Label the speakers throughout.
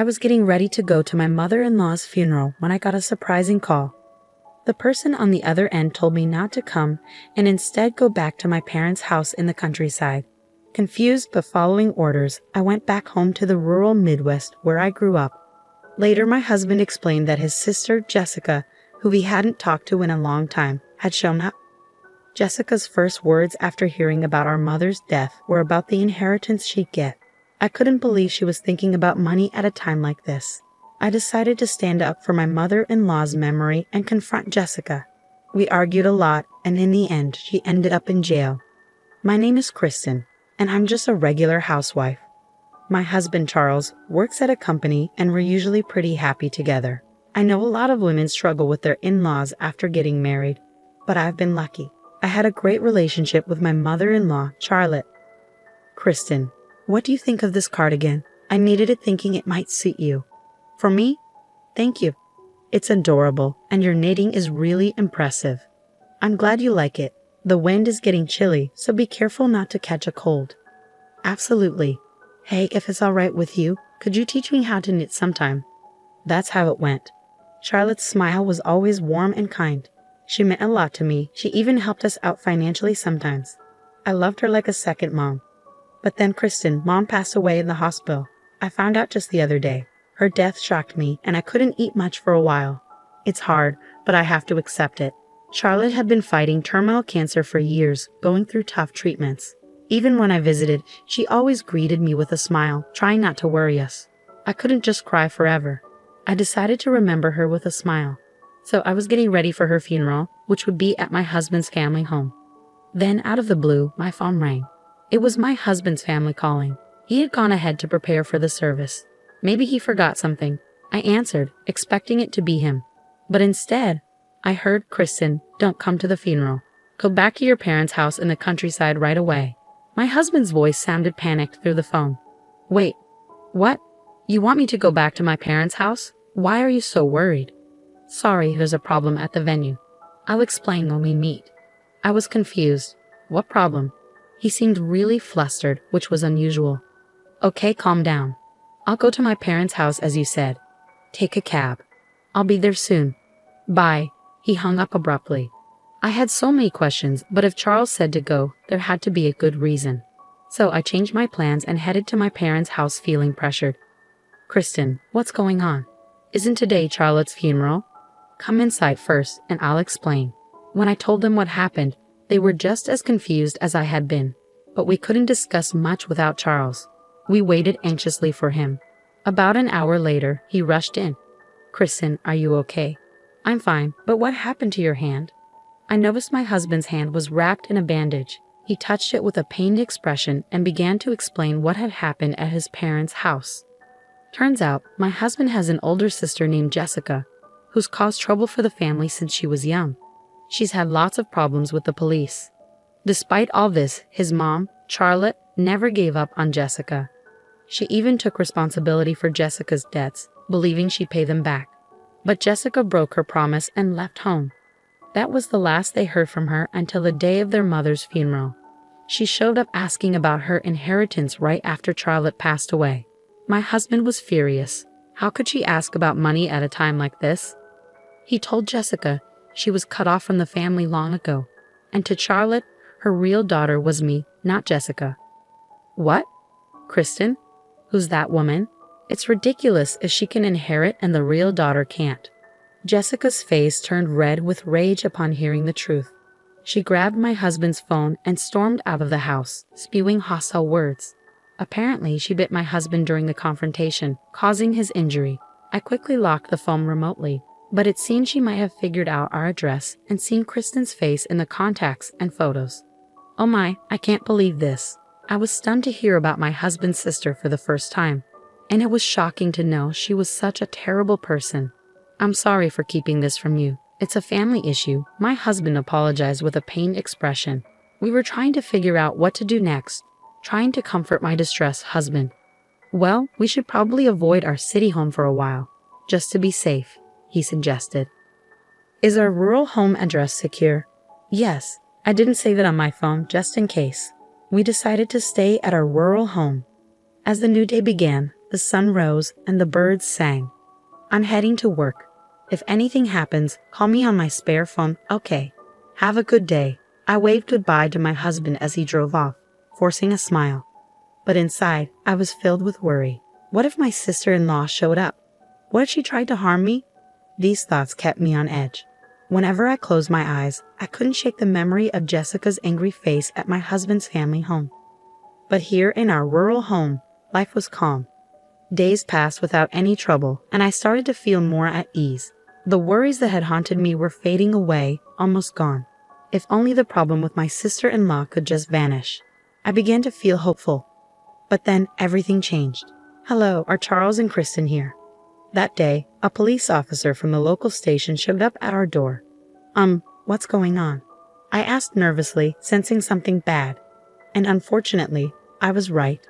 Speaker 1: I was getting ready to go to my mother-in-law's funeral when I got a surprising call. The person on the other end told me not to come and instead go back to my parents' house in the countryside. Confused but following orders, I went back home to the rural Midwest where I grew up. Later, my husband explained that his sister, Jessica, who he hadn't talked to in a long time, had shown up. Jessica's first words after hearing about our mother's death were about the inheritance she'd get. I couldn't believe she was thinking about money at a time like this. I decided to stand up for my mother-in-law's memory and confront Jessica. We argued a lot, and in the end, she ended up in jail. My name is Kristen, and I'm just a regular housewife. My husband, Charles, works at a company, and we're usually pretty happy together. I know a lot of women struggle with their in-laws after getting married, but I've been lucky. I had a great relationship with my mother-in-law, Charlotte. Kristen, what do you think of this cardigan? I needed it thinking it might suit you. For me? Thank you. It's adorable, and your knitting is really impressive. I'm glad you like it. The wind is getting chilly, so be careful not to catch a cold. Absolutely. Hey, if it's all right with you, could you teach me how to knit sometime? That's how it went. Charlotte's smile was always warm and kind. She meant a lot to me. She even helped us out financially sometimes. I loved her like a second mom. But then Kristen, Mom passed away in the hospital. I found out just the other day. Her death shocked me, and I couldn't eat much for a while. It's hard, but I have to accept it. Charlotte had been fighting terminal cancer for years, going through tough treatments. Even when I visited, she always greeted me with a smile, trying not to worry us. I couldn't just cry forever. I decided to remember her with a smile. So I was getting ready for her funeral, which would be at my husband's family home. Then, out of the blue, my phone rang. It was my husband's family calling. He had gone ahead to prepare for the service. Maybe he forgot something. I answered, expecting it to be him. But instead, I heard, Kristen, don't come to the funeral. Go back to your parents' house in the countryside right away. My husband's voice sounded panicked through the phone. Wait, what? You want me to go back to my parents' house? Why are you so worried? Sorry, there's a problem at the venue. I'll explain when we meet. I was confused. What problem? He seemed really flustered, which was unusual. Okay, calm down. I'll go to my parents' house as you said. Take a cab. I'll be there soon. Bye. He hung up abruptly. I had so many questions, but if Charles said to go, there had to be a good reason. So I changed my plans and headed to my parents' house feeling pressured. Kristen, what's going on? Isn't today Charlotte's funeral? Come inside first, and I'll explain. When I told them what happened, they were just as confused as I had been. But we couldn't discuss much without Charles. We waited anxiously for him. About an hour later, he rushed in. Kristen, are you okay? I'm fine, but what happened to your hand? I noticed my husband's hand was wrapped in a bandage. He touched it with a pained expression and began to explain what had happened at his parents' house. Turns out, my husband has an older sister named Jessica, who's caused trouble for the family since she was young. She's had lots of problems with the police. Despite all this, his mom, Charlotte, never gave up on Jessica. She even took responsibility for Jessica's debts, believing she'd pay them back. But Jessica broke her promise and left home. That was the last they heard from her until the day of their mother's funeral. She showed up asking about her inheritance right after Charlotte passed away. My husband was furious. How could she ask about money at a time like this? He told Jessica she was cut off from the family long ago, and to Charlotte, her real daughter was me, not Jessica. What? Kristen? Who's that woman? It's ridiculous if she can inherit and the real daughter can't. Jessica's face turned red with rage upon hearing the truth. She grabbed my husband's phone and stormed out of the house, spewing hostile words. Apparently, she bit my husband during the confrontation, causing his injury. I quickly locked the phone remotely, but it seemed she might have figured out our address and seen Kristen's face in the contacts and photos. Oh my, I can't believe this. I was stunned to hear about my husband's sister for the first time, and it was shocking to know she was such a terrible person. I'm sorry for keeping this from you. It's a family issue. My husband apologized with a pained expression. We were trying to figure out what to do next, trying to comfort my distressed husband. Well, we should probably avoid our city home for a while, just to be safe, he suggested. Is our rural home address secure? Yes, I didn't save it on my phone just in case. We decided to stay at our rural home. As the new day began, The sun rose and the birds sang. I'm heading to work. If anything happens, call me on my spare phone, okay? Have a good day. I waved goodbye to my husband as he drove off, forcing a smile. But inside, I was filled with worry. What if my sister-in-law showed up? What if she tried to harm me? These thoughts kept me on edge. Whenever I closed my eyes, I couldn't shake the memory of Jessica's angry face at my husband's family home. But here in our rural home, life was calm. Days passed without any trouble, and I started to feel more at ease. The worries that had haunted me were fading away, almost gone. If only the problem with my sister-in-law could just vanish. I began to feel hopeful. But then everything changed. Hello, are Charles and Kristen here? That day, a police officer from the local station showed up at our door. What's going on? I asked nervously, sensing something bad. And unfortunately, I was right.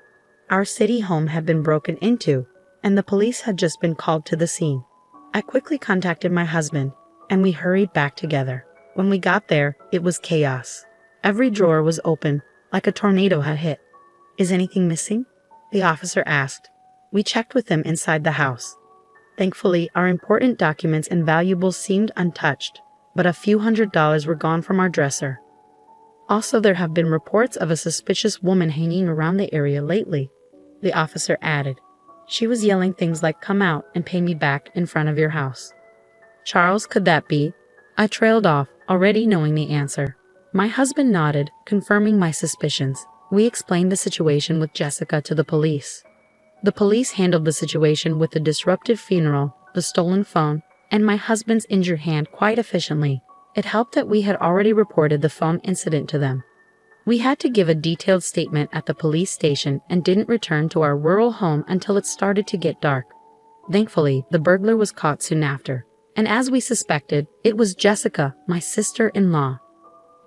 Speaker 1: Our city home had been broken into, and the police had just been called to the scene. I quickly contacted my husband, and we hurried back together. When we got there, it was chaos. Every drawer was open, like a tornado had hit. Is anything missing? The officer asked. We checked with them inside the house. Thankfully, our important documents and valuables seemed untouched, but a few $100s were gone from our dresser. Also, there have been reports of a suspicious woman hanging around the area lately, the officer added. She was yelling things like, "Come out and pay me back," in front of your house. Charles, could that be? I trailed off, already knowing the answer. My husband nodded, confirming my suspicions. We explained the situation with Jessica to the police. The police handled the situation with the disruptive funeral, the stolen phone, and my husband's injured hand quite efficiently. It helped that we had already reported the phone incident to them. We had to give a detailed statement at the police station and didn't return to our rural home until it started to get dark. Thankfully, the burglar was caught soon after. And as we suspected, it was Jessica, my sister-in-law.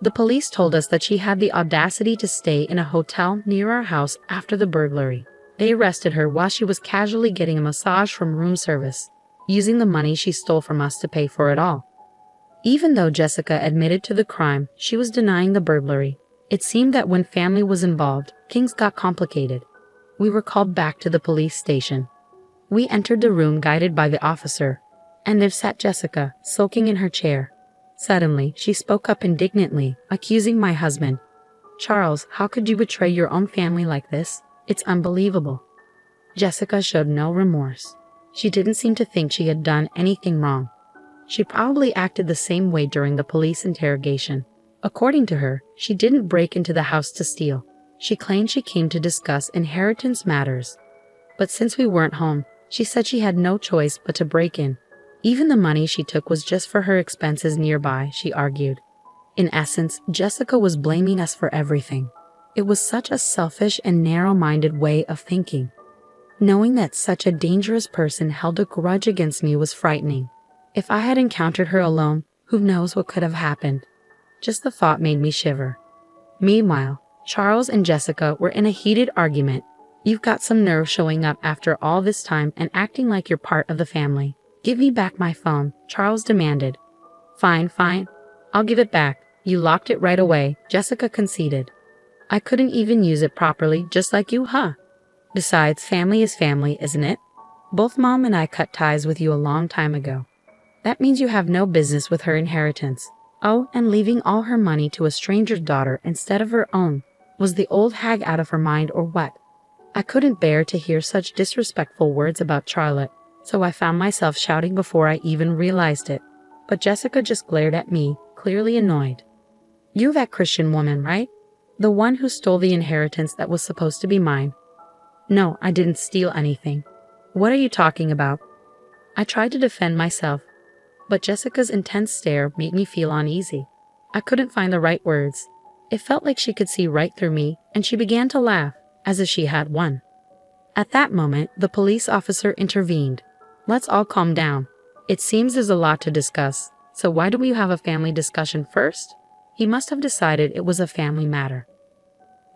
Speaker 1: The police told us that she had the audacity to stay in a hotel near our house after the burglary. They arrested her while she was casually getting a massage from room service, using the money she stole from us to pay for it all. Even though Jessica admitted to the crime, she was denying the burglary. It seemed that when family was involved, things got complicated. We were called back to the police station. We entered the room guided by the officer, and there sat Jessica, sulking in her chair. Suddenly, she spoke up indignantly, accusing my husband. "Charles, how could you betray your own family like this? It's unbelievable." Jessica showed no remorse. She didn't seem to think she had done anything wrong. She probably acted the same way during the police interrogation. According to her, she didn't break into the house to steal. She claimed she came to discuss inheritance matters. But since we weren't home, she said she had no choice but to break in. Even the money she took was just for her expenses nearby, she argued. In essence, Jessica was blaming us for everything. It was such a selfish and narrow-minded way of thinking. Knowing that such a dangerous person held a grudge against me was frightening. If I had encountered her alone, who knows what could have happened. Just the thought made me shiver. Meanwhile, Charles and Jessica were in a heated argument. "You've got some nerve showing up after all this time and acting like you're part of the family. Give me back my phone," Charles demanded. Fine. I'll give it back. You locked it right away," Jessica conceded. "I couldn't even use it properly, just like you, huh? Besides, family is family, isn't it? Both Mom and I cut ties with you a long time ago. That means you have no business with her inheritance. Oh, and leaving all her money to a stranger's daughter instead of her own. Was the old hag out of her mind or what?" I couldn't bear to hear such disrespectful words about Charlotte, so I found myself shouting before I even realized it. But Jessica just glared at me, clearly annoyed. "You that Christian woman, right? The one who stole the inheritance that was supposed to be mine." "No, I didn't steal anything. What are you talking about?" I tried to defend myself, but Jessica's intense stare made me feel uneasy. I couldn't find the right words. It felt like she could see right through me, and she began to laugh, as if she had won. At that moment, the police officer intervened. "Let's all calm down. It seems there's a lot to discuss, so why don't we have a family discussion first?" He must have decided it was a family matter.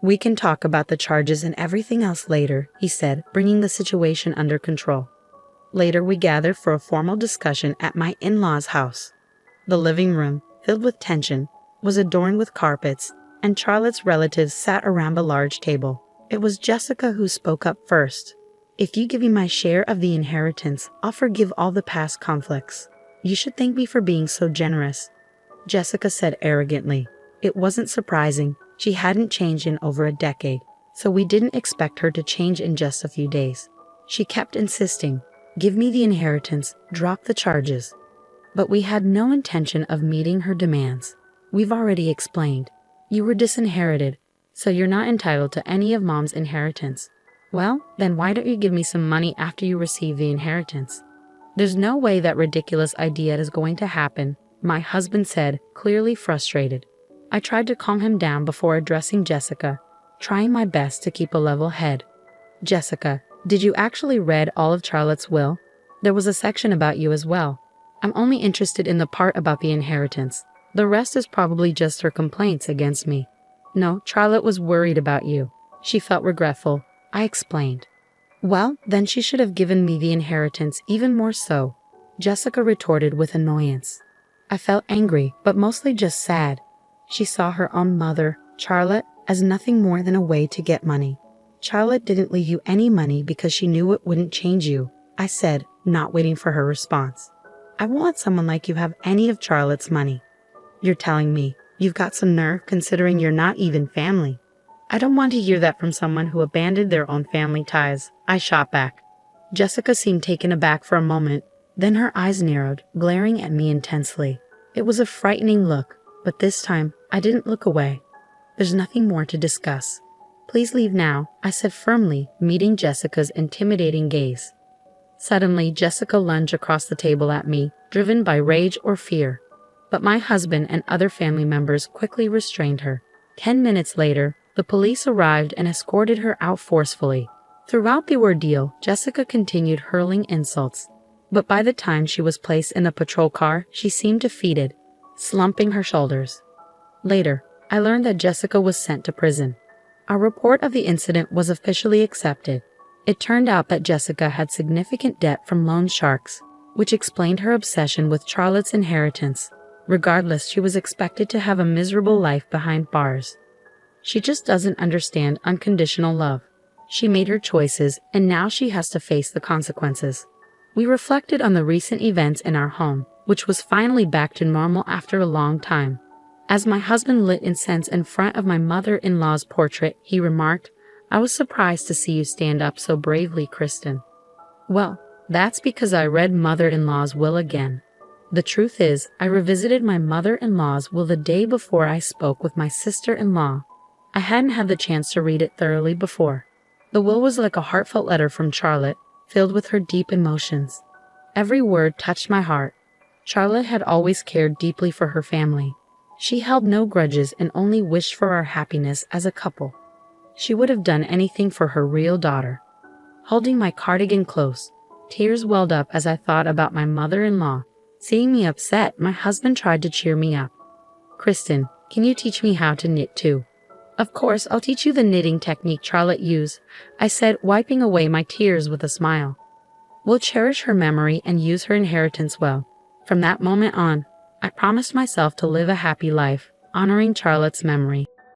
Speaker 1: "We can talk about the charges and everything else later," he said, bringing the situation under control. Later, we gathered for a formal discussion at my in-laws' house. The living room, filled with tension, was adorned with carpets, and Charlotte's relatives sat around a large table. It was Jessica who spoke up first. If you give me my share of the inheritance, I'll forgive all the past conflicts. You should thank me for being so generous, Jessica said arrogantly. It wasn't surprising. She hadn't changed in over a decade, so we didn't expect her to change in just a few days. She kept insisting, "Give me the inheritance, drop the charges." But we had no intention of meeting her demands. We've already explained. You were disinherited, so you're not entitled to any of Mom's inheritance. Well, then why don't you give me some money after you receive the inheritance? There's no way that ridiculous idea is going to happen, my husband said, clearly frustrated. I tried to calm him down before addressing Jessica, trying my best to keep a level head. Jessica, did you actually read all of Charlotte's will? There was a section about you as well. I'm only interested in the part about the inheritance. The rest is probably just her complaints against me. No, Charlotte was worried about you. She felt regretful, I explained. Well, then she should have given me the inheritance even more so, Jessica retorted with annoyance. I felt angry, but mostly just sad. She saw her own mother, Charlotte, as nothing more than a way to get money. Charlotte didn't leave you any money because she knew it wouldn't change you, I said, not waiting for her response. I won't let someone like you have any of Charlotte's money. You're telling me you've got some nerve considering you're not even family. I don't want to hear that from someone who abandoned their own family ties, I shot back. Jessica seemed taken aback for a moment, then her eyes narrowed, glaring at me intensely. It was a frightening look, but this time I didn't look away. There's nothing more to discuss. Please leave now, I said firmly, meeting Jessica's intimidating gaze. Suddenly, Jessica lunged across the table at me, driven by rage or fear. But my husband and other family members quickly restrained her. 10 minutes later, the police arrived and escorted her out forcefully. Throughout the ordeal, Jessica continued hurling insults. But by the time she was placed in a patrol car, she seemed defeated, slumping her shoulders. Later, I learned that Jessica was sent to prison. Our report of the incident was officially accepted. It turned out that Jessica had significant debt from loan sharks, which explained her obsession with Charlotte's inheritance. Regardless, she was expected to have a miserable life behind bars. She just doesn't understand unconditional love. She made her choices, and now she has to face the consequences. We reflected on the recent events in our home, which was finally back to normal after a long time. As my husband lit incense in front of my mother-in-law's portrait, he remarked, "I was surprised to see you stand up so bravely, Kristen." Well, that's because I read mother-in-law's will again. The truth is, I revisited my mother-in-law's will the day before I spoke with my sister-in-law. I hadn't had the chance to read it thoroughly before. The will was like a heartfelt letter from Charlotte, filled with her deep emotions. Every word touched my heart. Charlotte had always cared deeply for her family. She held no grudges and only wished for our happiness as a couple. She would have done anything for her real daughter. Holding my cardigan close, tears welled up as I thought about my mother-in-law. Seeing me upset, my husband tried to cheer me up. "Kristen, can you teach me how to knit too?" "Of course, I'll teach you the knitting technique Charlotte used," I said, wiping away my tears with a smile. "We'll cherish her memory and use her inheritance well." From that moment on, I promised myself to live a happy life, honoring Charlotte's memory.